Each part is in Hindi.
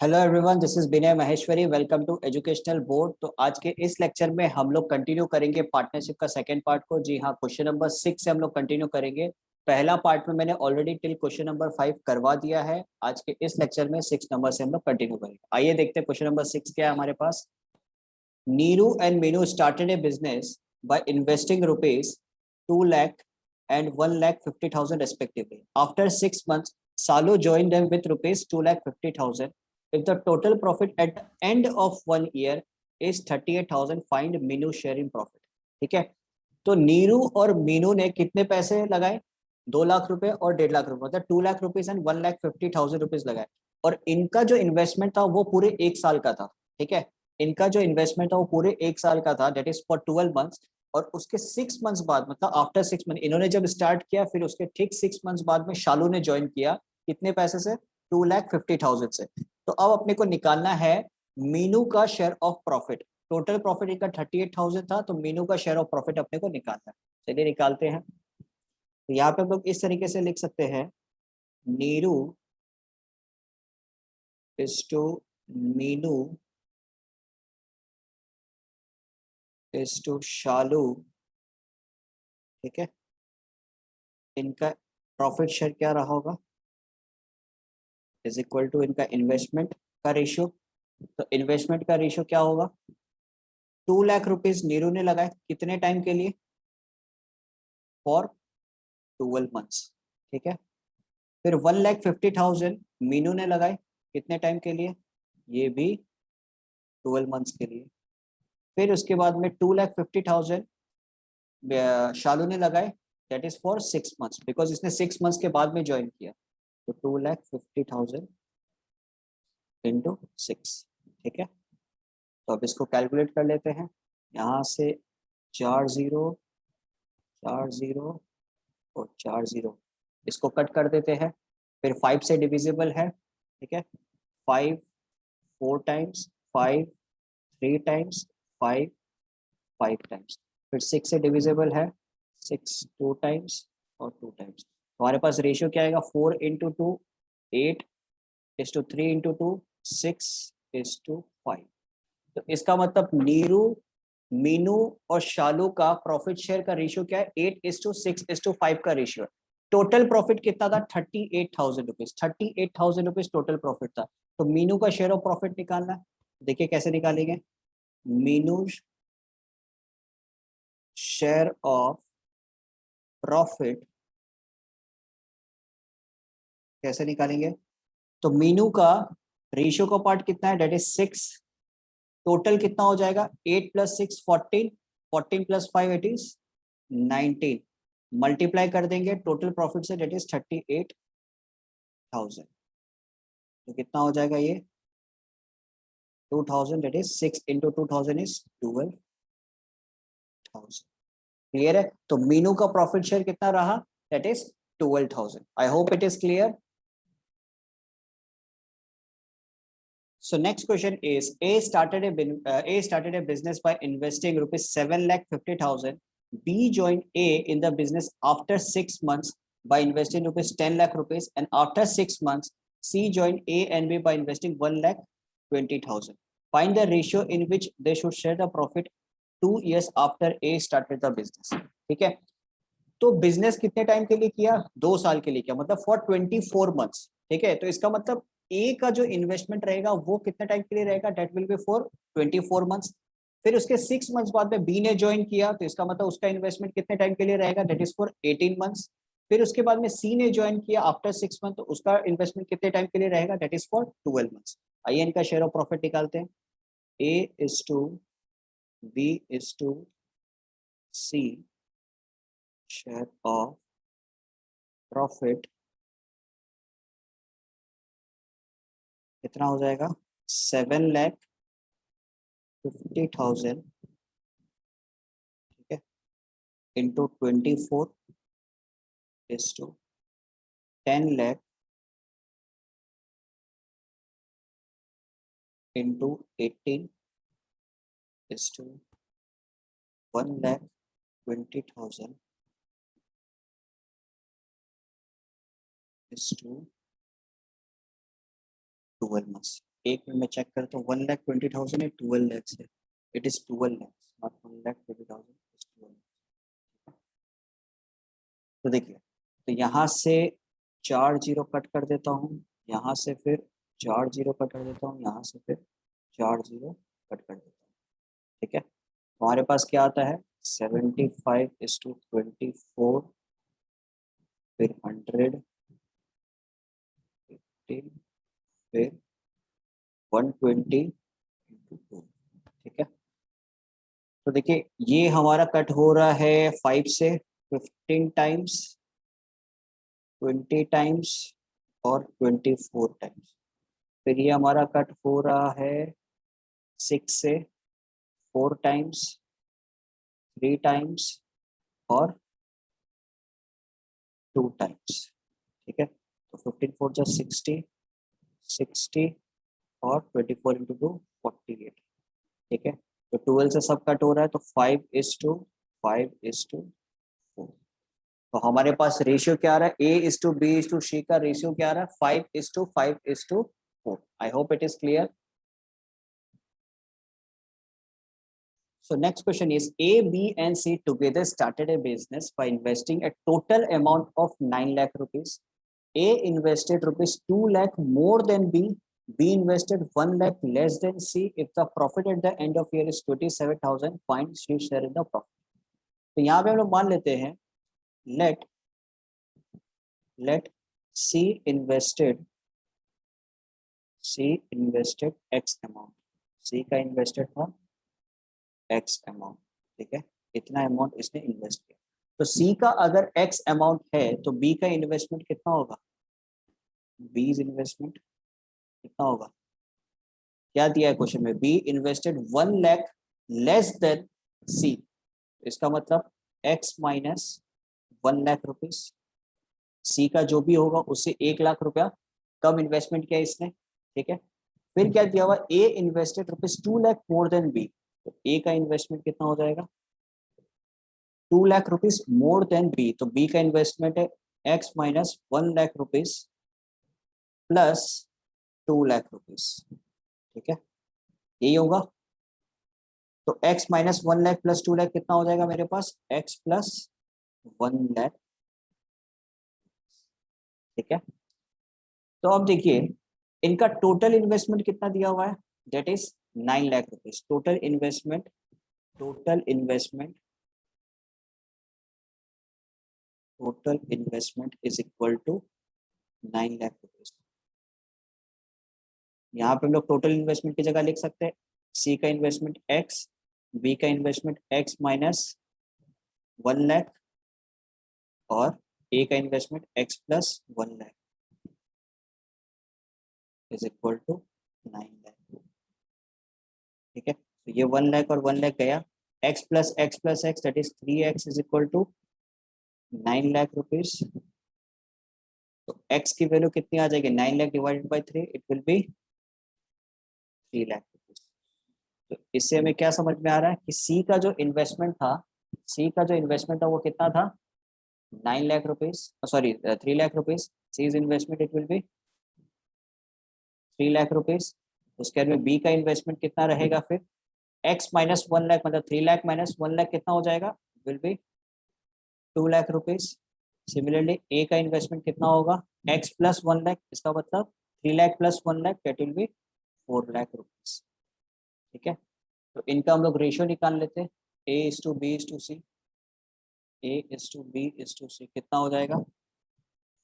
Hello everyone, this is Vinay Maheshwari. Welcome to educational board. तो आज के इस लेक्चर में हम लोग कंटिन्यू करेंगे पार्टनरशिप का सेकंड पार्ट को। जी हाँ, क्वेश्चन नंबर 6 से हम लोग कंटिन्यू करेंगे। पहला पार्ट में मैंने ऑलरेडी टिल क्वेश्चन नंबर 5 करवा दिया है। आज के इस लेक्चर में 6 नंबर से हम लोग कंटिन्यू करेंगे। आइए देखते हैं क्वेश्चन नंबर 6 क्या है हमारे पास। Neeru and Meenu started a business by investing rupees 2 lakh and 1,50,000 respectively. After 6 months, Salu joined them with rupees 2,50,000. If the total profit at the end of 1 year is 38,000, find Meenu share in profit. ठीक है, तो नीरू और मीनू ने कितने पैसे लगाए? 2 लाख रुपए और 1.5 लाख रुपए, मतलब 2 लाख रुपीज एंड 1,50,000 रुपीज लगाए। और इनका जो इन्वेस्टमेंट था वो पूरे 1 साल का था। ठीक है, इनका जो इन्वेस्टमेंट था वो पूरे 1 साल का था, डेट इज फॉर 12 मंथ्स। और उसके 6 मंथ्स बाद, मतलब आफ्टर 6 मंथ, इन्होंने जब स्टार्ट किया फिर उसके ठीक 6 मंथ्स बाद में शालू ने ज्वाइन किया। कितने पैसे से? 2,50,000 से। तो अब अपने को निकालना है मीनू का share of profit. Total profit इनका 38,000 था, तो मीनू का शेयर ऑफ प्रॉफिट अपने को निकालना है। चलिए निकालते हैं। तो यहाँ पे हम लोग इस तरीके से लिख सकते हैं, Neeru is to Meenu is to Shalu. ठीक है, इनका प्रॉफिट शेयर क्या रहा होगा? इज इक्वल टू इनका इन्वेस्टमेंट का रेशियो। तो इन्वेस्टमेंट का रेशियो क्या होगा? 2 लाख रुपीज नीरू ने लगाए, कितने टाइम के लिए? For 12 months. ठीक है, फिर 1,50,000 मीनू ने लगाए, कितने टाइम के लिए? ये भी 12 मंथ्स के लिए। फिर उसके बाद में 2,50,000 शालू ने लगाए, that is for 6 months, because इसने 6 मंथ्स के बाद में ज्वाइन किया। तो 2,50,000 इंटू 6। ठीक है, तो अब इसको कैलकुलेट कर लेते हैं। यहाँ से 4 0 4 0 और 4 0, इसको कट कर देते हैं। फिर 5 से डिविजिबल है। ठीक है, 5 4 टाइम्स, 5 3 टाइम्स, 5 5 टाइम्स। फिर 6 से डिविजिबल है, 6 2 टाइम्स और 2 टाइम्स। हमारे पास रेशियो क्या आएगा? 4 × 2 8 इज टू 3 × 2 6 इज टू 5। तो इसका मतलब नीरू, मीनू और शालू का प्रॉफिट शेयर का रेशियो क्या है? 8:6:5 का रेशियो है। टोटल प्रॉफिट कितना था? 38,000 रुपीज। 38,000 रुपीज टोटल प्रॉफिट था। तो मीनू का शेयर ऑफ प्रॉफिट निकालना है। देखिए कैसे निकालेंगे। मीनू शेयर ऑफ प्रॉफिट कैसे निकालेंगे? तो मीनू का रेशियो का पार्ट कितना है? Date is 6। टोटल कितना हो जाएगा? 8 + 6 14, 14 + 5 इट इज 19। मल्टीप्लाई कर देंगे टोटल प्रॉफिट से, डेट इज 38,000। तो कितना हो जाएगा ये? 2,000, डेट इज 6 × 2,000 इज 12,000। क्लियर है? तो मीनू का प्रॉफिट शेयर कितना रहा? That is 12,000। I hope it is clear. So next question is, A started a business by investing rupees 7,50,000. B joined A in the business after 6 months by investing rupees 10 lakh rupees, and after 6 months, C joined A and B by investing 1,20,000. Find the ratio in which they should share the profit 2 years after A started the business. ठीक है, तो बिजनेस कितने टाइम के लिए किया? 2 साल के लिए किया, मतलब फॉर 24 मंथ्स। ठीक है, तो इसका मतलब ए का जो इन्वेस्टमेंट रहेगा वो कितने टाइम के लिए रहेगा? Debt will be for 24 months. फिर उसके 6 मंथ्स बाद में बी ने ज्वाइन किया, तो इसका मतलब उसका इन्वेस्टमेंट कितने टाइम के लिए रहेगा? Date is for 18 months. फिर उसके बाद में सी ने ज्वाइन किया आफ्टर 6 मंथ, तो उसका इन्वेस्टमेंट कितने टाइम के लिए रहेगा? Date is for 12 months. आइए इनका शेयर ऑफ प्रॉफिट निकालते हैं। A is to B is to C share of profit कितना हो जाएगा? 7,50,000, ठीक है, into 24 is to 10 lakh into 18 is to 1,20,000 is to 12 months। एक मिनट में चेक करता हूँ, 1,20,000 है, 12 lakhs है, इट इज 12 lakhs नॉट 1,20,000। तो देखिए, तो यहाँ से 4 जीरो कट कर देता हूँ, यहाँ से फिर 4 जीरो कट कर देता हूँ, यहाँ से फिर 4 जीरो कट कर देता हूँ। ठीक है, हमारे पास क्या आता है 75:24, फिर 100, 15, फिर 120 × 2। ठीक है, तो देखिए ये हमारा कट हो रहा है 5 से 15 टाइम्स, 20 टाइम्स और 24 टाइम्स। फिर ये हमारा कट हो रहा है 6 से 4 टाइम्स, 3 टाइम्स और 2 टाइम्स। ठीक है, तो 15 4 जा 60, 60 और 24 × 2 48। ठीक है, तो 12 से सब कट हो रहा है, तो 5:5:4। तो हमारे पास रेशियो क्या आ रहा है, A:B:C का रेशियो क्या आ रहा है 5:5:4। आई hope it is clear. So next question is A, B and C together started a business by investing a total amount of 9 lakh rupees. A invested rupees 2 lakh more than B. B invested 1 lakh less than C. If the profit at the end of year is 27,000, find C share in the profit. तो यहाँ पे हम लोग मान लेते हैं let C invested X amount. C का invested था X अमाउंट। ठीक है, इतना अमाउंट इसने इन्वेस्ट किया। तो C का अगर X अमाउंट है तो B का इन्वेस्टमेंट कितना होगा, B's इन्वेस्टमेंट कितना होगा, क्या दिया है क्वेश्चन में, B invested 1 lakh less than C। इसका मतलब X minus 1 lakh rupees, C का जो भी होगा उससे 1 लाख रुपया कम इन्वेस्टमेंट किया इसने। ठीक है, फिर क्या दिया हुआ, A invested rupees 2 lakh more than B। तो A का इन्वेस्टमेंट कितना हो जाएगा 2 lakh rupees more than B, तो बी का इन्वेस्टमेंट है X minus 1 lakh rupees plus 2 lakh rupees. ठीक है, यही होगा। तो X minus 1 lakh plus 2 lakh कितना हो जाएगा मेरे पास, एक्स प्लस 1 लाख। ठीक है, तो अब देखिए इनका टोटल इन्वेस्टमेंट कितना दिया हुआ है, that is 9 lakh rupees. Total investment is equal to 9 lakh rupees. यहाँ पे हम लोग टोटल इन्वेस्टमेंट की जगह लिख सकते हैं सी का इन्वेस्टमेंट एक्स, बी का इन्वेस्टमेंट एक्स माइनस 1 लाख और ए का investment X plus 1 lakh is equal to 9 lakh. ठीक है, तो ये 1 लाख और 1 लाख गया, x plus x that is 3x is equal to 9 lakh rupees. तो x की वैल्यू कितनी आ जाएगी, 9 lakh divided by 3, it will be 3 lakh rupees. तो इससे हमें क्या समझ में आ रहा है कि सी का जो इन्वेस्टमेंट था वो कितना था 9 lakh rupees, sorry 3 lakh rupees. C is investment it will be 3 lakh rupees. उसके बाद में बी का इन्वेस्टमेंट कितना रहेगा, फिर एक्स माइनस 1 लाख, मतलब 3 लाख माइनस 1 लाख कितना हो जाएगा, will be 2 lakh rupees. Similarly A का इन्वेस्टमेंट कितना होगा, एक्स प्लस 1 लाख, इसका मतलब 3 lakh plus 1 lakh that will be 4 lakh rupees. ठीक है, तो इनका हम लोग रेशियो निकाल लेते हैं, A is to B is to C, A is to B is to C कितना हो जाएगा,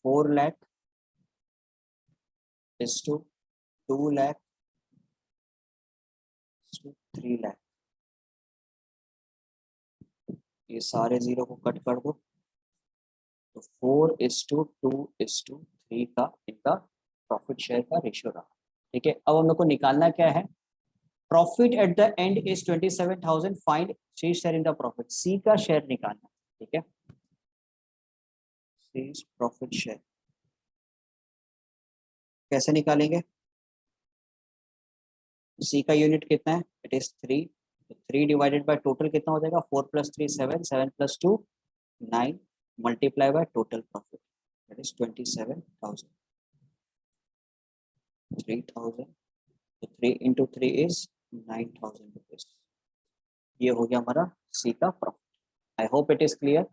4 lakh is to 2 lakh is to 3 lakh. ये सारे जीरो को कट कर दो, तो 4:2:3 का इनका प्रॉफिट शेयर का रेशियो रहा। ठीक है, अब हम लोग को निकालना क्या है, profit at the end is 27,000, find C share in the profit, C का शेयर निकालना। ठीक है, सी प्रॉफिट शेयर कैसे निकालेंगे, सी का यूनिट कितना है, it is 3, 3 divided by total कितना हो जाएगा, 4 + 3 7, 7 + 2 9, multiply by total profit that is 27,000, 3,000 तो 3 × 3 इज 9,000 रुपीज। ये हो गया हमारा सी का profit. I hope it is clear.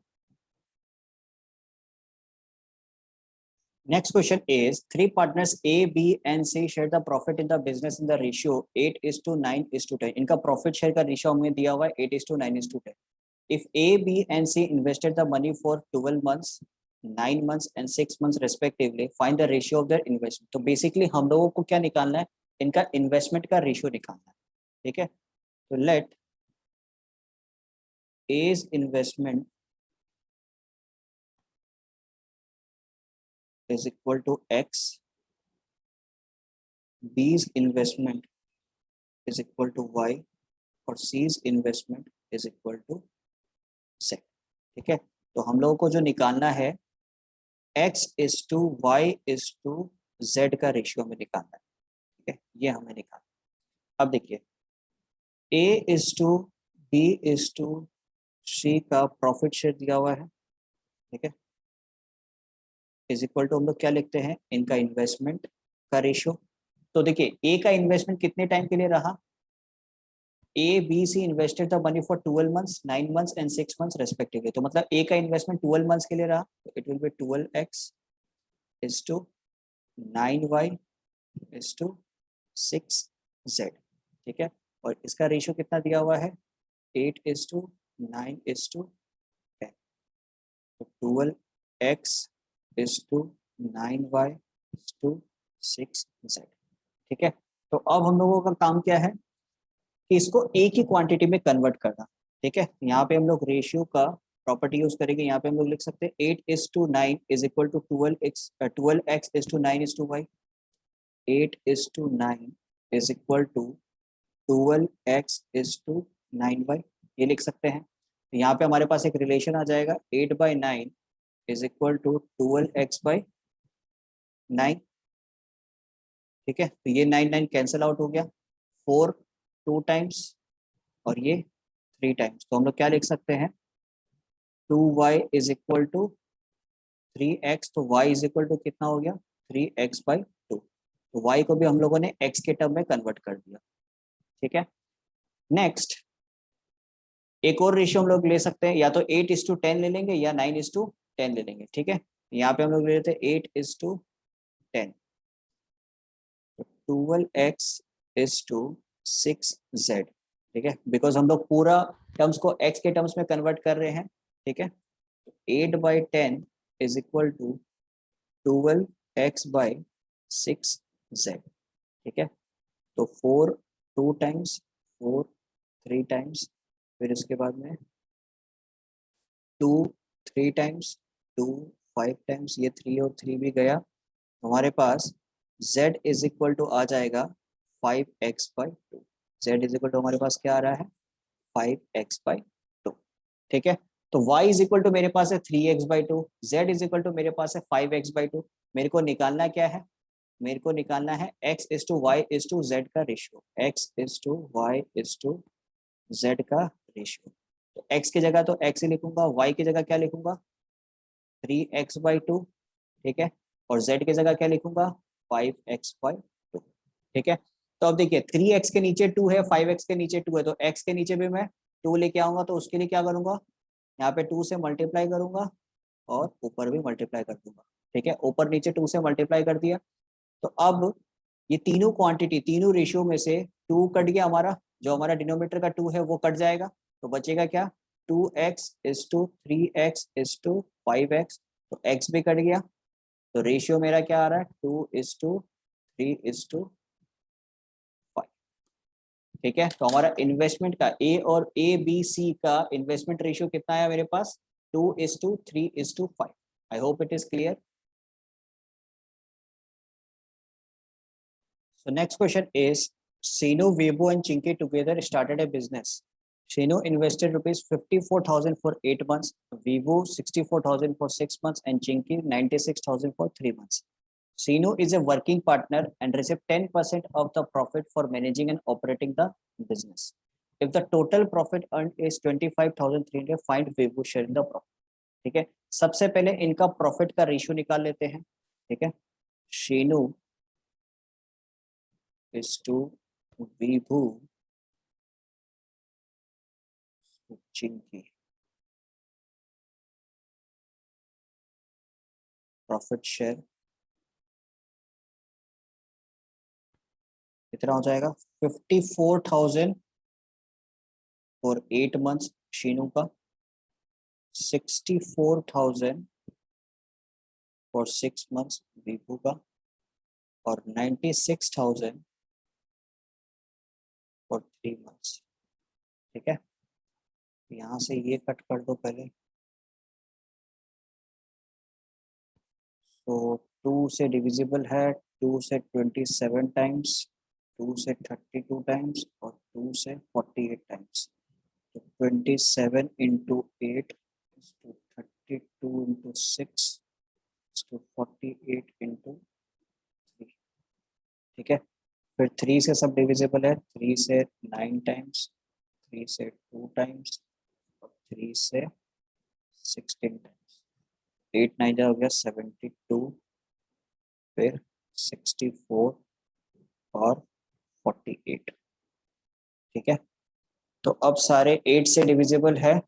Next question is, three partners A, B and C share the profit in the business in the ratio 8:9:10. इनका profit share का ratio हमें दिया हुआ है 8:9:10. If A, B and C invested the money for 12 months, 9 months and 6 months respectively, find the ratio of their investment. तो basically हम लोगों को क्या निकालना है, इनका investment का ratio निकालना है, ठीक है। तो let A's investment is equal to X, B's investment is equal to Y और C's investment is equal to Z, ठीक है। तो हम लोगों को जो निकालना है X:Y:Z का रेशियो हमें निकालना है, ठीक है, ये हमें निकालना। अब देखिए A:B:C का प्रॉफिट शेयर दिया हुआ है, ठीक है, इज इक्वल टू हम लोग क्या लिखते हैं, इनका इन्वेस्टमेंट का रेशियो। तो देखिए ए का इन्वेस्टमेंट कितने टाइम के लिए रहा, ABC invested the money for 12 months, 9 months and 6 months respectively. तो मतलब A का इन्वेस्टमेंट 12 मंथ्स के लिए रहा, तो it will B 12x is to 9y is to 6z, ठीक है। और इसका रेशियो कितना दिया हुआ है, 8:9:10. तो 12x is to 9y is to 6z, ठीक है। तो अब हम लोगों का काम क्या है कि इसको एक ही क्वांटिटी में कन्वर्ट करना, ठीक है। यहाँ पे हम लोग रेशियो का प्रॉपर्टी यूज करेंगे। यहाँ पे हम लोग लिख सकते हैं 8:9 is equal to 12x is to 9 is to y, 8:9 is equal to 12x is to 9y, ये लिख सकते हैं। तो यहाँ पे हमारे पास एक रिलेशन आ जाएगा 8/9 इज इक्वल टू 12x/9, ठीक है। तो ये 9 कैंसिल आउट हो गया, 4 2 टाइम्स और ये 3 टाइम्स। तो हम लोग क्या लिख सकते हैं, 2y is equal to 3x, तो y इज इक्वल टू कितना हो गया, 3x/2। तो y को भी हम लोगों ने x के टर्म में कन्वर्ट कर दिया, ठीक है। नेक्स्ट एक और रेशियो हम लोग ले सकते हैं, या तो 8:10 ले लेंगे या 9:10 ले लेंगे, ठीक है। यहाँ पे हम लोग ले लेते हैं 8:10, 12x is to 6z, ठीक है, बिकॉज हम लोग पूरा टर्म्स को x के टर्म्स में कन्वर्ट कर रहे हैं, ठीक है। 8/10 इज इक्वल टू 12x/6z, ठीक है। तो 4 2 टाइम्स, 4 3 टाइम्स, फिर उसके बाद में 2 3 टाइम्स, 2 5 टाइम्स, ये 3 और 3 भी गया। हमारे पास z इज इक्वल टू आ जाएगा 5x/2। z is equal to हमारे पास क्या आ रहा है, 5x/2, ठीक है। तो y इज इक्वल टू मेरे पास है 3x/2, z is equal to मेरे पास है 5x/2। मेरे को निकालना क्या है, मेरे को निकालना है x:y:z का रेशियो, x:y:z का रेशियो। तो x की जगह तो x ही लिखूंगा, y की जगह क्या लिखूंगा, 3x/2, ठीक है, और z की जगह क्या लिखूंगा, 5x/2, ठीक है। तो अब देखिए 3x के नीचे 2 है, 5x के नीचे 2 है, तो x के नीचे भी मैं 2 लेके आऊंगा। तो उसके लिए क्या करूंगा, यहाँ पे 2 से मल्टीप्लाई करूंगा और ऊपर भी मल्टीप्लाई कर दूंगा, ठीक है। ऊपर नीचे 2 से मल्टीप्लाई कर दिया। तो अब ये तीनों क्वांटिटी, तीनों रेशियो में से 2 कट गया, हमारा जो हमारा डिनोमिनेटर का 2 है वो कट जाएगा। तो बचेगा क्या, 2x is to 3x is to 5x, तो x भी कट गया। तो रेशियो मेरा क्या आ रहा है, 2:3:5, ठीक है। तो हमारा इन्वेस्टमेंट का ए और ABC का इन्वेस्टमेंट रेशियो कितना आया मेरे पास, 2:3:5। आई hope it is clear. So next question is, Sinu, Weibo and Chinky together started a business. Sinu invested rupees 54,000 for 8 months, Weibo 64,000 for 6 months and Chinky 96,000 for 3 months. Sinu is a working partner and received 10% of the profit for managing and operating the business. If the total profit earned is 25,300, find Weibo share in the profit, ठीक है। सबसे पहले इनका प्रॉफिट का रेशियो निकाल लेते हैं, ठीक है। Sinu is to Vibhu Chinki profit share कितना हो जाएगा? 54,000 फॉर 8 months शीनू का, 64,000 फॉर 6 months विभू का, और 96,000 फॉर 3 months। ठीक है, यहाँ से ये कट कर दो पहले। तो 2 से डिविजिबल है, 2 से 27 टाइम्स, 2 से 32 टाइम्स, और 2 से 48 टाइम्स। तो 27 into 8 to 32 into 6 to 48 into 3। ठीक है, फिर 3 से सब डिविजिबल है, 3 से 9 टाइम्स, 3 से 2 टाइम्स, और 3 से 16 टाइम्स। 8 9 हो गया 72, फिर 64 और 48। ठीक है, तो अब सारे 8 से डिविजिबल है,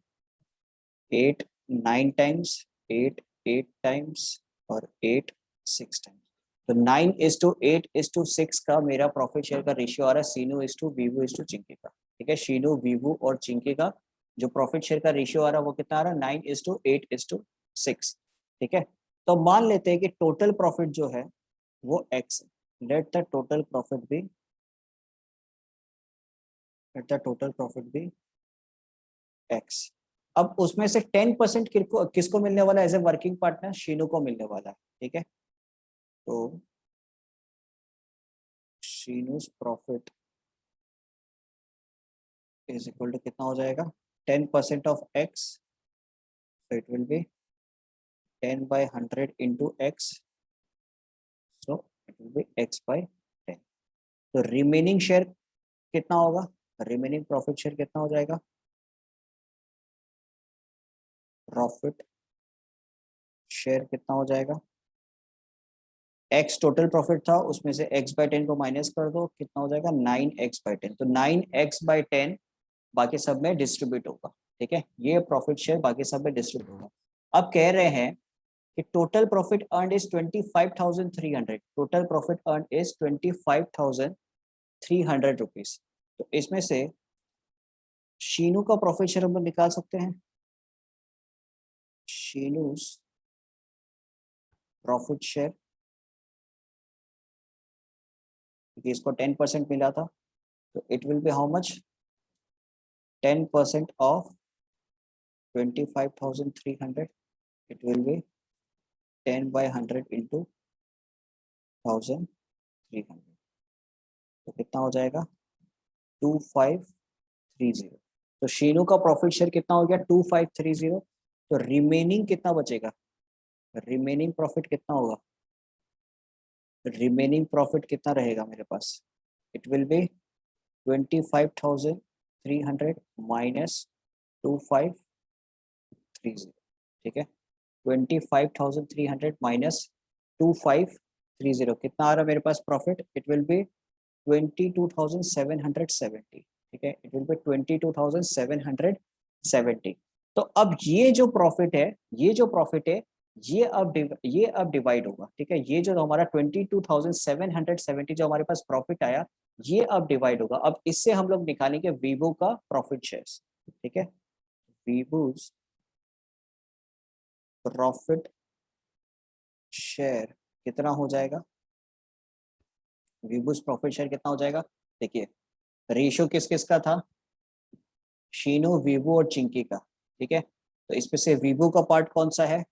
8 9 टाइम्स, 8 8 टाइम्स, और 8 6 टाइम्स। तो 9:8:6 का मेरा प्रॉफिट शेयर का रेशियो आ रहा है Seenu is to Vivu is to Chinki का। ठीक है, शीनू वीवू और चिंकी का जो प्रॉफिट शेयर का रेशियो आ रहा है वो कितना आ रहा है? 9:8:6। ठीक है, तो मान लेते हैं कि टोटल प्रॉफिट जो है वो x. Let the total profit be, let the total profit be x. अब उसमें से 10% किसको मिलने वाला है as a working partner? Sheenu को मिलने वाला है। ठीक है, तो Sheenu's profit is equal to कितना हो जाएगा? 10% of x, so it will be 10/100 into x, so it will be x/10। तो रिमेनिंग शेयर कितना होगा? रिमेनिंग प्रॉफिट शेयर कितना हो जाएगा? प्रॉफिट शेयर कितना हो जाएगा? x टोटल प्रॉफिट था, उसमें से x/10 को माइनस कर दो, कितना हो जाएगा? 9x/10। तो 9x/10 बाकी सब में डिस्ट्रीब्यूट होगा। ठीक है, ये प्रॉफिट शेयर बाकी सब में डिस्ट्रीब्यूट होगा। अब कह रहे हैं कि total profit earn is 25,300। Total profit earn is 25,300 rupees. तो इसमें से शीनू का प्रॉफिट शेयर हम निकाल सकते हैं। शीनू's प्रॉफिट शेयर, इसको 10% मिला था, तो it will B how much? 10% of 25,300, it will B 10/100 into 1,300। तो कितना हो जाएगा? 2530। तो शीनू का प्रॉफिट शेयर कितना हो गया? 2530। तो रिमेनिंग कितना बचेगा? रिमेनिंग प्रॉफिट कितना होगा? रिमेनिंग प्रॉफिट कितना रहेगा मेरे पास? It will be 25,300 minus 2530। ठीक है, 25,300 माइनस 2530 कितना आ रहा है मेरे पास प्रॉफिट? It will B 22,770। ठीक है, इट विल बी 22,770। तो अब ये जो प्रॉफिट है, ये जो प्रॉफिट है, ये अब डिवाइड होगा। ठीक है, ये जो हमारा 22,770 जो हमारे पास प्रॉफिट आया, ये अब डिवाइड होगा। अब इससे हम लोग निकालेंगे वीवो का प्रॉफिट शेयर्स। ठीक है, वीवोज प्रॉफिट शेयर कितना हो जाएगा? वीवोज प्रॉफिट शेयर कितना हो जाएगा? देखिए, रेशियो किस किस का था? शीनो, वीवो और चिंकी का। ठीक है, तो इसमें से वीवो का पार्ट कौन सा है?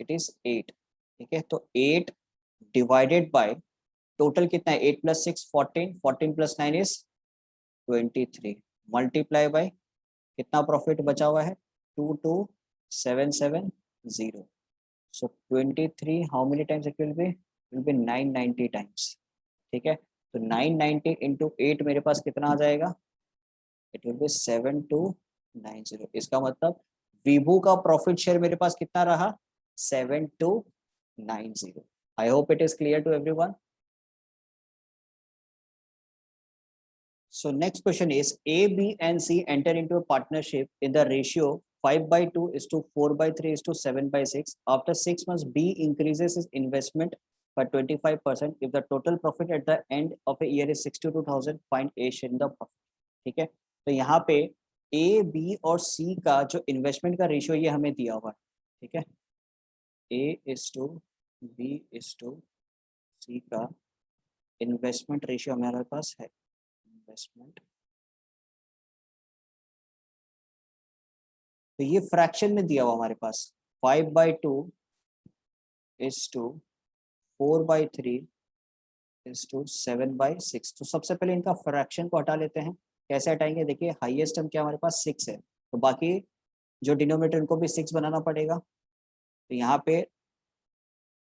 It is 8। ठीक है, तो 8 डिवाइडेड बाय टोटल कितना है? 8 + 6 14, 14 + 9 इज 23, मल्टीप्लाई बाय कितना प्रॉफिट बचा हुआ है? 22,770। सो 23 how many times it will B 990 times. ठीक है, तो 990 इंटू 8 मेरे पास कितना आ जाएगा? It will B 7290। इसका मतलब वीवो का प्रॉफिट शेयर मेरे पास कितना रहा? 7290। I hope it is clear to everyone. So next question is A, B, and C enter into a partnership in the ratio 5/2 is to 4/3 is to 7/6. After 6 months, B increases his investment by 25%. If the total profit at the end of a year is 62,000, find A share in the profit. ठीक है, तो यहाँ पे A, B और C का जो इन्वेस्टमेंट का रेशियो ये हमें दिया हुआ है. ठीक है, A is to B is to C का इन्वेस्टमेंट रेशियो हमारे पास है. इन्वेस्टमेंट, तो ये फ्रैक्शन में दिया हुआ हमारे पास 5/2 इज टू 4/3 इज टू 7/6. तो सबसे पहले इनका फ्रैक्शन को हटा लेते हैं. कैसे हटाएंगे, देखिए हाईएस्ट टर्म क्या हमारे पास 6 है, तो बाकी जो डिनोमिनेटर इनको भी 6 बनाना पड़ेगा. तो यहाँ पे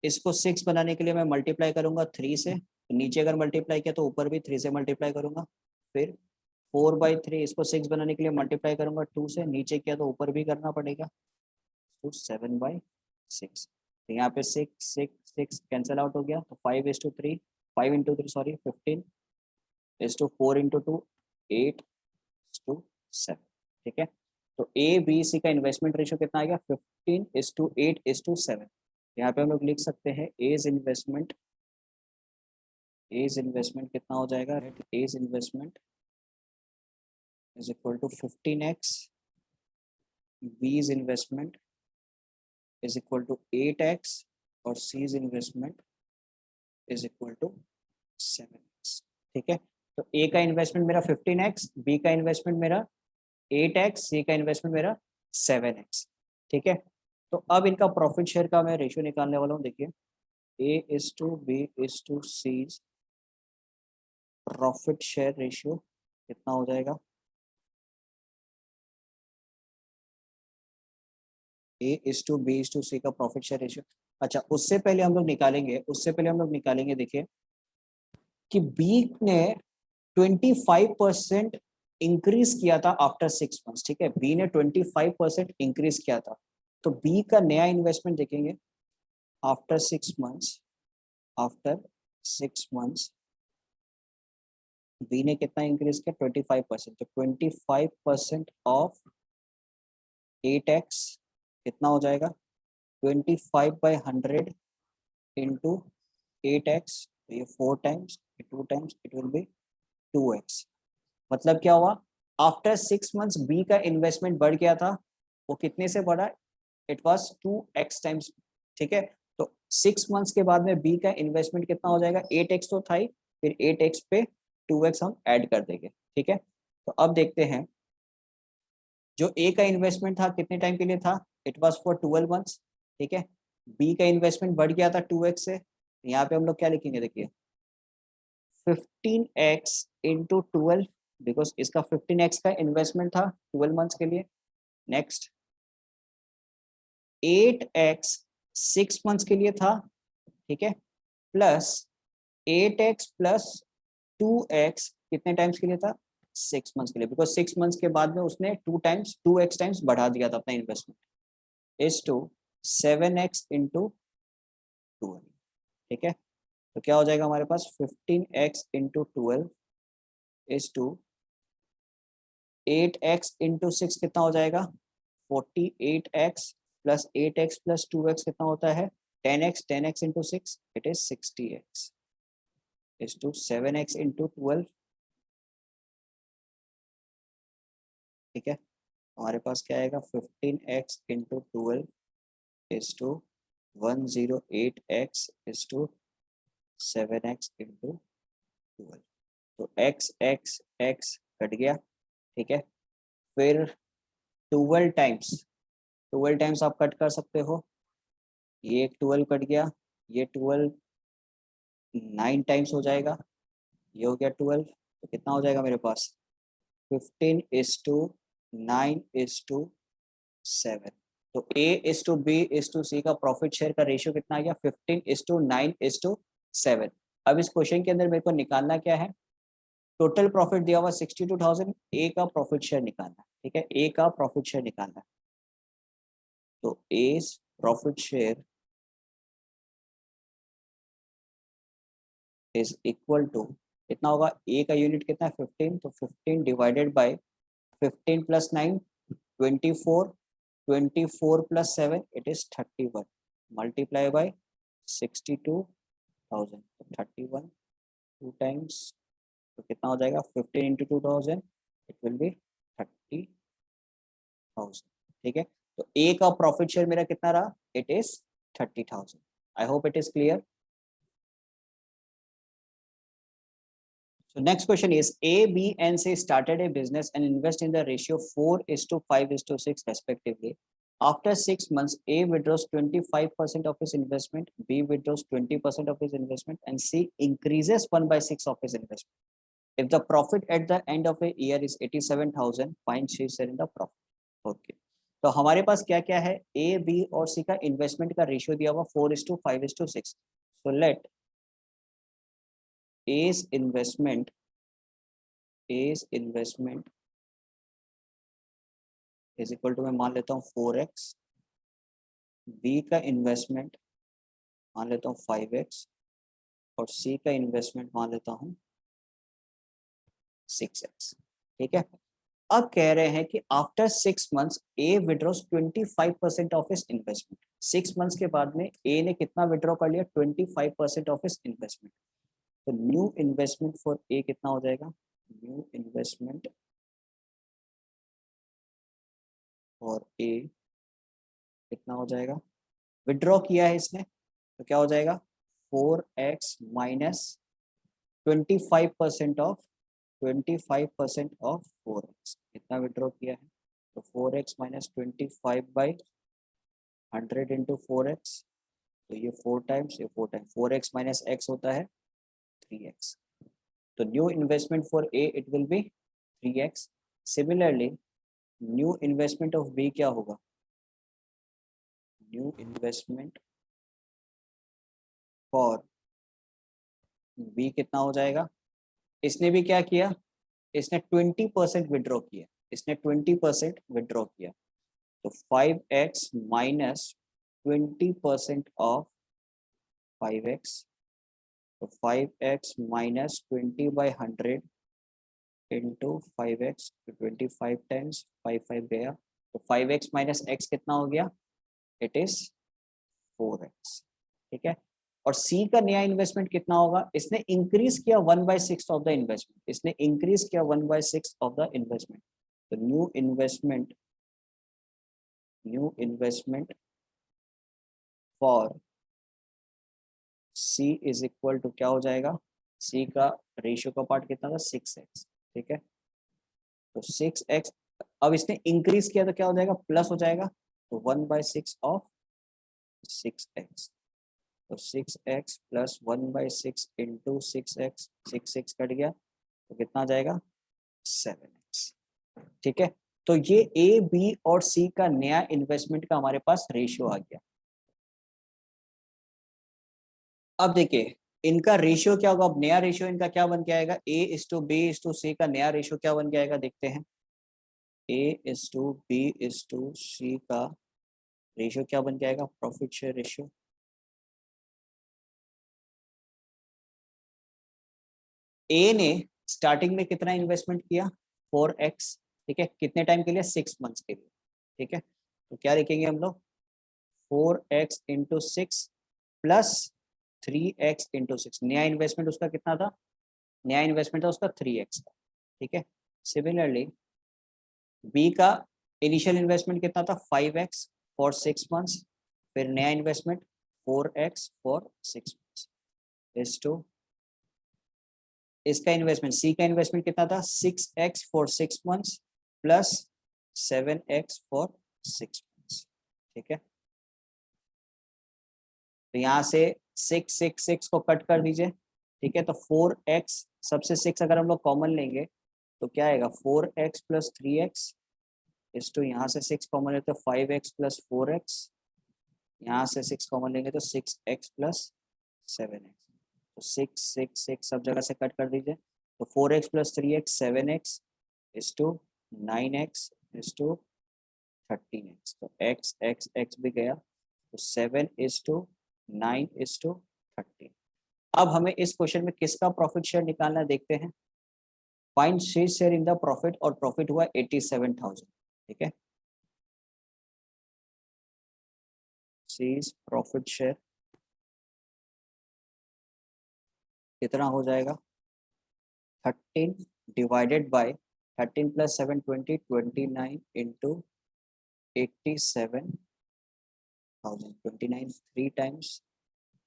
इसको 6 बनाने के लिए मैं मल्टीप्लाई करूंगा 3 से, तो नीचे अगर मल्टीप्लाई किया तो ऊपर भी 3 से मल्टीप्लाई करूंगा. फिर 4/3 इसको 6 बनाने के लिए मल्टीप्लाई करूंगा 2 से, नीचे किया तो ऊपर भी करना पड़ेगा, तो 7/6. तो यहाँ पे 6 कैंसिल आउट हो गया, तो 5:3 5 × 3 सॉरी 15 is to 4 × 2 8:7. ठीक है, तो ए बी सी का इन्वेस्टमेंट रेशियो कितना आ गया 15:8:7. यहाँ पे हम लोग लिख सकते हैं एज इन्वेस्टमेंट कितना हो जाएगा, A's investment is equal to 15x, B's investment is equal to 8x और C's investment is equal to 7x. ठीक है, तो ए का इन्वेस्टमेंट मेरा 15x, बी का इन्वेस्टमेंट मेरा 8x, सी का इन्वेस्टमेंट मेरा 7x. ठीक है, तो अब इनका प्रॉफिट शेयर का मैं रेशियो निकालने वाला हूँ. देखिए A is to B is to C profit share ratio कितना हो जाएगा, A is to B is to C का प्रॉफिट शेयर रेशियो. अच्छा, उससे पहले हम लोग निकालेंगे देखिए कि बी ने 25% इंक्रीज किया था आफ्टर 6 मंथ्स. ठीक है, बी ने 25% इंक्रीज किया था, तो बी का नया इन्वेस्टमेंट देखेंगे आफ्टर 6 मंथ्स बी ने कितना इंक्रीज किया 25%. तो 25% ऑफ 8x कितना हो जाएगा 25/100 इंटू 8x, ये 4 times 2 times it will B 2x. मतलब क्या हुआ, आफ्टर 6 मंथ्स बी का इन्वेस्टमेंट बढ़ गया था, वो कितने से बढ़ा, इट वाज 2x टाइम्स. ठीक है, तो 6 मंथ्स के बाद में बी का इन्वेस्टमेंट कितना हो जाएगा 8x तो था ही, फिर 8x पे 2x हम ऐड कर देंगे. ठीक है, तो अब देखते हैं जो ए का इन्वेस्टमेंट था कितने टाइम के लिए था, इट वाज फॉर 12 मंथ्स. ठीक है, बी का इन्वेस्टमेंट बढ़ गया था 2x से, यहाँ पे हम लोग क्या लिखेंगे, देखिए 15x इंटू 12, बिकॉज इसका 15x का इन्वेस्टमेंट था 12 मंथ्स के लिए. नेक्स्ट 8x 6 मंथ्स के लिए था. ठीक है, प्लस 8x प्लस 2x कितने टाइम्स के लिए था 6 मंथ्स के लिए, बिकॉज 6 मंथ्स के बाद में उसने 2x टाइम्स बढ़ा दिया था अपना investment, is to 7x into 12. ठीक है, तो क्या हो जाएगा हमारे पास 15x into 12 is to 8x into 6 कितना हो जाएगा 48x plus 8x plus 2x कितना होता है 10x into 6 it is 60x is to 7x into 12. ठीक है, हमारे पास क्या आएगा 15x into 12 is to 108x is to 7x into 12. तो x कट गया. ठीक है, फिर 12 टाइम्स आप कट कर सकते हो, ये एक 12 कट गया, ये 12 9 टाइम्स हो जाएगा, ये हो गया 12, तो कितना हो जाएगा मेरे पास 15:9:7. तो A:B:C का प्रॉफिट शेयर का रेशियो कितना आ गया 15:9:7. अब इस क्वेश्चन के अंदर मेरे को निकालना क्या है, टोटल प्रॉफिट दिया हुआ 62,000, ए का प्रॉफिट शेयर निकालना. ठीक है, ए का प्रॉफिट शेयर निकालना, तो A profit share is equal to कितना होगा, ए का यूनिट कितना है 15, तो 15 divided by 15 plus 9 24, 24 plus 7 it is 31, multiply by 62,000, तो 31 टू टाइम्स, तो कितना हो जाएगा 15 इंटू 2000, इट विल बी 30,000। ठीक है, तो ए का प्रॉफिट शेयर मेरा कितना रहा, it is 30,000। I hope it is clear. So next question is A, B, and C started a business and invest in the ratio 4:5:6 respectively. After 6 months, A withdraws 25% of his investment, B withdraws 20% of his investment, and C increases 1/6 of his investment. If the profit at the end of a year is 87,000, find C share in the profit. Okay. तो हमारे पास क्या क्या है, A, B और C का इन्वेस्टमेंट का रेशियो दिया हुआ 4:5:6. So let A's investment is equal to, मैं मान लेता हूँ 4x, बी का इन्वेस्टमेंट मान लेता हूँ 5x और सी का इन्वेस्टमेंट मान लेता हूँ 6x। ठीक है, अब कह रहे हैं कि after 6 months A withdraws 25% of his investment. 6 months के बाद में ए ने कितना विड्रॉ कर लिया, 25% ऑफ हिज इन्वेस्टमेंट। तो न्यू इन्वेस्टमेंट फॉर ए कितना हो जाएगा, न्यू इन्वेस्टमेंट फॉर ए कितना हो जाएगा, विड्रॉ किया है इसने तो क्या हो जाएगा 4x माइनस 25% ऑफ 4x, कितना विड्रॉ किया है, तो 4x माइनस 25/100 इंटू 4x, तो ये 4 टाइम्स, ये 4 टाइम्स, 4x माइनस x होता है 3x। तो new investment for A it will be 3x। Similarly new investment of B क्या होगा, न्यू इन्वेस्टमेंट फॉर बी कितना हो जाएगा, इसने भी क्या किया, इसने 20% विड्रॉ किया, इसने 20% विड्रॉ किया, तो 5x माइनस 20% ऑफ 5x, तो 5x माइनस 20/100 इंटू 5x, तो 25 टाइम्स 5 गया, तो 5x माइनस x कितना हो गया, इट इज 4x। ठीक है, और सी का नया इन्वेस्टमेंट कितना होगा, इसने इंक्रीज किया 1/6 ऑफ द इन्वेस्टमेंट, इसने इंक्रीज किया 1/6 ऑफ द इन्वेस्टमेंट। तो new investment for C is equal to क्या हो जाएगा, सी का रेशियो का पार्ट कितना था 6x। ठीक है, तो 6x, अब इसने इंक्रीज किया तो क्या हो जाएगा, प्लस हो जाएगा, तो 1/6 ऑफ 6x, तो 6x plus 1/6 into 6x, 6 cut गया तो कितना आ जाएगा 7x। ठीक है, तो ये ए बी और सी का नया इन्वेस्टमेंट का हमारे पास रेशियो आ गया। अब देखिए इनका रेशियो क्या होगा, अब नया रेशियो इनका क्या बन के आएगा, A:B:C का नया रेशियो क्या बन के आएगा, देखते हैं। A:B:C का रेशियो क्या बन के आएगा, प्रॉफिट शेयर रेशियो। ए ने स्टार्टिंग में कितना इन्वेस्टमेंट किया 4x। ठीक है, कितने टाइम के लिए, 6 मंथ्स के लिए। ठीक है, तो क्या लिखेंगे हम लोग, 4x into 6 plus 3x into 6। नया इन्वेस्टमेंट उसका कितना था, नया इन्वेस्टमेंट था उसका 3x का। ठीक है, सिमिलरली बी का इनिशियल इन्वेस्टमेंट कितना था 5x फॉर 6 मंथ्स, फिर नया investment 4x for 6 months is to, इसका इन्वेस्टमेंट सी का इन्वेस्टमेंट कितना था 6x for 6 months plus 7x for 6 months. ठीक है, तो यहाँ से 6 को कट कर दीजिए। ठीक है, तो 4x सबसे 6 अगर हम लोग कॉमन लेंगे तो क्या आएगा 4x प्लस 3x इस टू, यहाँ से 6 कॉमन लेते तो 5x प्लस 4x, यहाँ से 6 कॉमन लेंगे तो 6x प्लस 7x, तो 6 सब जगह से कट कर दीजिए, तो 4x प्लस 3x 7x इस टू 9x इस टू 13x, तो x भी गया, तो 7 इज टू 9 इज टू 13। अब हमें इस क्वेश्चन में किसका प्रॉफिट शेयर निकालना देखते हैं। Find she share in the profit, और प्रॉफिट हुआ 87,000, ठीक है। सीज प्रॉफिट शेयर कितना हो जाएगा, 13 divided by 13 plus 7 20, 29 into 87,000, 29 3 times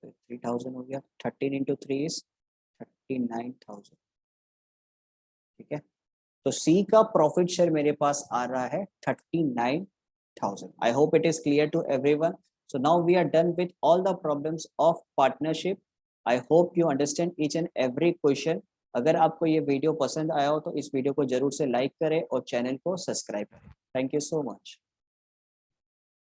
3000 हो गया, 13 इंटू 3 इज 39,000, ठीक है। तो सी का प्रॉफिट शेयर मेरे पास आ रहा है 39,000. I hope it is clear to everyone. So now we are done with all the problems of partnership. I hope you understand each and every question. अगर आपको ये वीडियो पसंद आया हो तो इस वीडियो को जरूर से लाइक करें और चैनल को सब्सक्राइब करें। Thank you so much.